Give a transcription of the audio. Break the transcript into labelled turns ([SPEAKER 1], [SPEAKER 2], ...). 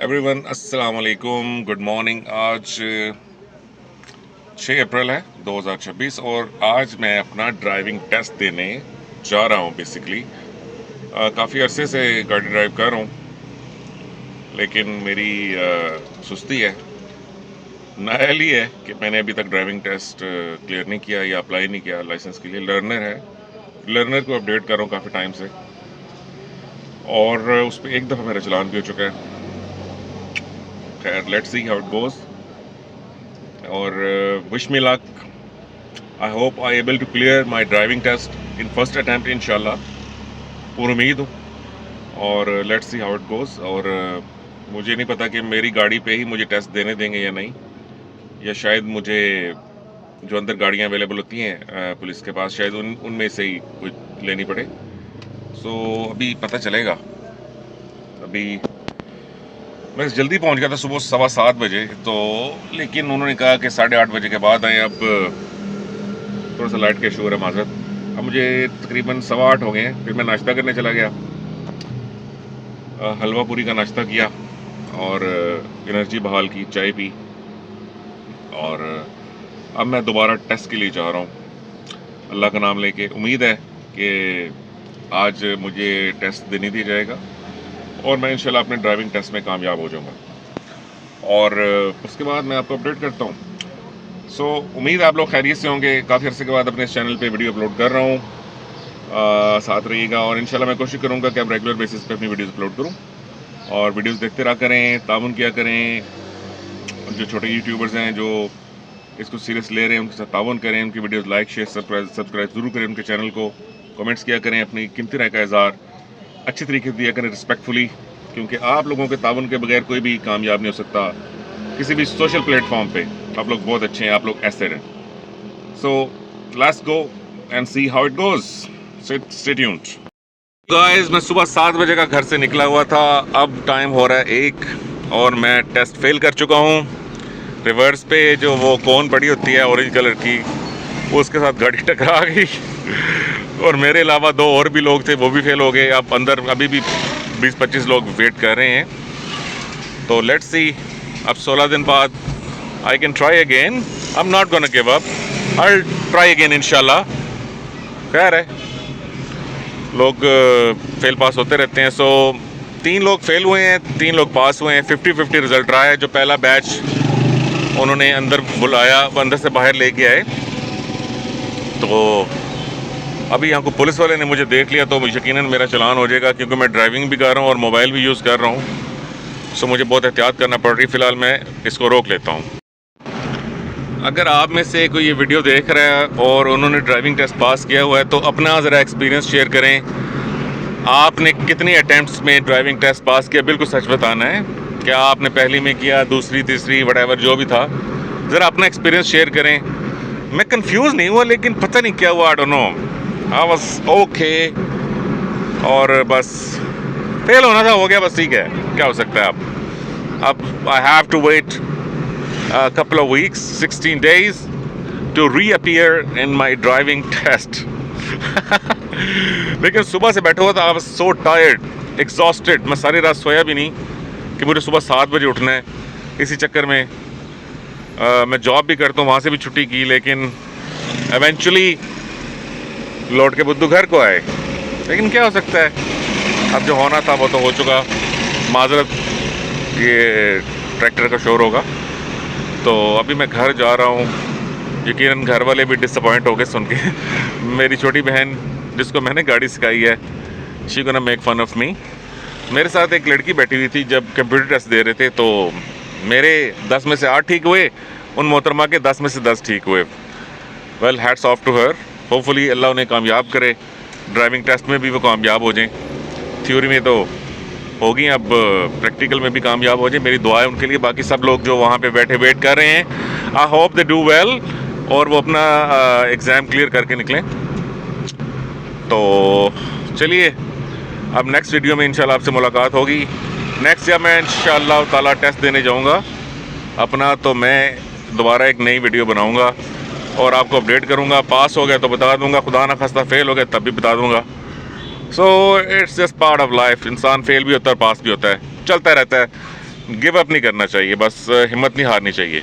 [SPEAKER 1] Everyone अस्सलाम वालेकुम, good morning. आज 6 अप्रैल है 2026 और आज मैं अपना ड्राइविंग टेस्ट देने जा रहा हूँ। बेसिकली काफ़ी अरसे से गाड़ी ड्राइव कर रहा हूँ, लेकिन मेरी सुस्ती है, नाअहली है कि मैंने अभी तक ड्राइविंग टेस्ट क्लियर नहीं किया या अप्लाई नहीं किया लाइसेंस के लिए। लर्नर को अपडेट कर रहा हूँ काफ़ी टाइम से, और उस पर एक दफ़ा मेरा चलान भी हो चुका है। खैर, let's see how it goes और wish me luck. I hope I able to clear my driving test in first attempt इंशाल्लाह, पूरी उम्मीद हो। और let's see how it goes. और मुझे नहीं पता कि मेरी गाड़ी पे ही मुझे टेस्ट देने देंगे या नहीं, या शायद मुझे जो अंदर गाड़ियाँ अवेलेबल होती हैं पुलिस के पास, शायद उनमें से ही कुछ लेनी पड़े। सो अभी पता चलेगा। अभी मैं जल्दी पहुंच गया था सुबह 7:15 बजे, तो लेकिन उन्होंने कहा कि 8:30 बजे के बाद आए। अब थोड़ा सा लाइट का इशू है, माजरत। अब मुझे तकरीबन 8:15 हो गए हैं। फिर मैं नाश्ता करने चला गया, हलवा पूरी का नाश्ता किया और एनर्जी बहाल की, चाय पी। और अब मैं दोबारा टेस्ट के लिए जा रहा हूँ, अल्लाह का नाम लेके। उम्मीद है कि आज मुझे टेस्ट देने दिया जाएगा और मैं इंशाल्लाह अपने ड्राइविंग टेस्ट में कामयाब हो जाऊंगा। और उसके बाद मैं आपको अपडेट करता हूँ। सो उम्मीद है आप लोग खैरियत से होंगे। काफ़ी अर्से के बाद अपने इस चैनल पे वीडियो अपलोड कर रहा हूँ, साथ रहिएगा। और इंशाल्लाह मैं कोशिश करूँगा कि अब रेगुलर बेसिस पे अपनी वीडियोस अपलोड करूँ, और वीडियोस देखते रहा करें, ताउन किया करें। जो छोटे यूट्यूबर्स हैं जो इसको सीरियस ले रहे हैं, उनके साथ ताउन करें। उनकी वीडियोस लाइक, शेयर, सब्सक्राइब ज़रूर करें उनके चैनल को। कमेंट्स किया करें, अपनी कीमती राय का इज़हार अच्छी तरीके से दिया करें, रिस्पेक्टफुली, क्योंकि आप लोगों के ताउन के बगैर कोई भी कामयाब नहीं हो सकता किसी भी सोशल प्लेटफॉर्म पे। आप लोग बहुत अच्छे हैं, आप लोग ऐसे रहें। So let's go and C how it goes. Stay tuned guys. मैं सुबह 7 बजे का घर से निकला हुआ था, अब टाइम हो रहा है 1 और मैं टेस्ट फेल कर चुका हूँ। रिवर्स पे जो वो कोन पड़ी होती है ऑरेंज कलर की, उसके साथ गाड़ी टकरा गई और मेरे अलावा 2 और भी लोग थे, वो भी फेल हो गए। अब अंदर अभी भी 20-25 लोग वेट कर रहे हैं। तो लेट्स सी, अब 16 दिन बाद I can try again. I am not gonna give up, I will try again इंशाल्लाह। खैर है, लोग फेल पास होते रहते हैं। सो 3 लोग फेल हुए हैं, 3 लोग पास हुए हैं। 50-50 रिजल्ट रहा है। जो पहला बैच उन्होंने अंदर बुलाया, अंदर से बाहर लेके आए, तो अभी यहाँ को पुलिस वाले ने मुझे देख लिया तो यकीनन मेरा चलान हो जाएगा, क्योंकि मैं ड्राइविंग भी कर रहा हूँ और मोबाइल भी यूज़ कर रहा हूँ। सो मुझे बहुत एहतियात करना पड़ रही। फ़िलहाल मैं इसको रोक लेता हूँ। अगर आप में से कोई ये वीडियो देख रहा है और उन्होंने ड्राइविंग टेस्ट पास किया हुआ है, तो अपना ज़रा एक्सपीरियंस शेयर करें। आपने कितनी अटैम्प्ट्स में ड्राइविंग टेस्ट पास किया, बिल्कुल सच बताना है। क्या आपने पहली में किया, दूसरी, तीसरी, वटएवर जो भी था, ज़रा अपना एक्सपीरियंस शेयर करें। मैं कंफ्यूज नहीं हुआ, लेकिन पता नहीं क्या हुआ, I don't know. I was okay, और बस फेल होना था, हो गया, बस ठीक है, क्या हो सकता है। अब I have to wait a couple of weeks, 16 days to reappear in my driving test. लेकिन सुबह से बैठा हुआ था, I was so tired, exhausted. मैं सारी रात सोया भी नहीं कि मुझे सुबह 7 बजे उठना है। इसी चक्कर में मैं जॉब भी करता हूँ, वहाँ से भी छुट्टी की, लेकिन eventually लौट के बुद्धू घर को आए। लेकिन क्या हो सकता है, अब जो होना था वो तो हो चुका। माजरत, ये ट्रैक्टर का शोर होगा। तो अभी मैं घर जा रहा हूँ। यकीनन घर वाले भी डिसअपॉइंट हो गए सुन के। मेरी छोटी बहन, जिसको मैंने गाड़ी सिखाई है, she gonna make fun of me. मेरे साथ एक लड़की बैठी हुई थी जब कंप्यूटर टेस्ट दे रहे थे, तो मेरे 10 में से 8 ठीक हुए, उन मोहतरमा के 10 में से 10 ठीक हुए। Well, hats off to her. Hopefully अल्लाह उन्हें कामयाब करे, ड्राइविंग टेस्ट में भी वो कामयाब हो जाएं। थ्योरी में तो होगी, अब प्रैक्टिकल में भी कामयाब हो जाए। मेरी दुआ है उनके लिए। बाकी सब लोग जो वहाँ पे बैठे वेट कर रहे हैं, I hope they do well और वो अपना एग्ज़ाम क्लियर करके निकलें। तो चलिए, अब नेक्स्ट वीडियो में इंशाल्लाह आपसे मुलाकात होगी। नेक्स्ट ईयर मैं इंशाल्लाह ताला टेस्ट देने जाऊँगा अपना, तो मैं दोबारा एक नई वीडियो बनाऊँगा और आपको अपडेट करूँगा। पास हो गया तो बता दूँगा, खुदा ना खास्ता फेल हो गया तब भी बता दूँगा। So it's just part of life. इंसान फेल भी होता है और पास भी होता है, चलता रहता है। गिव अप नहीं करना चाहिए, बस हिम्मत नहीं हारनी चाहिए।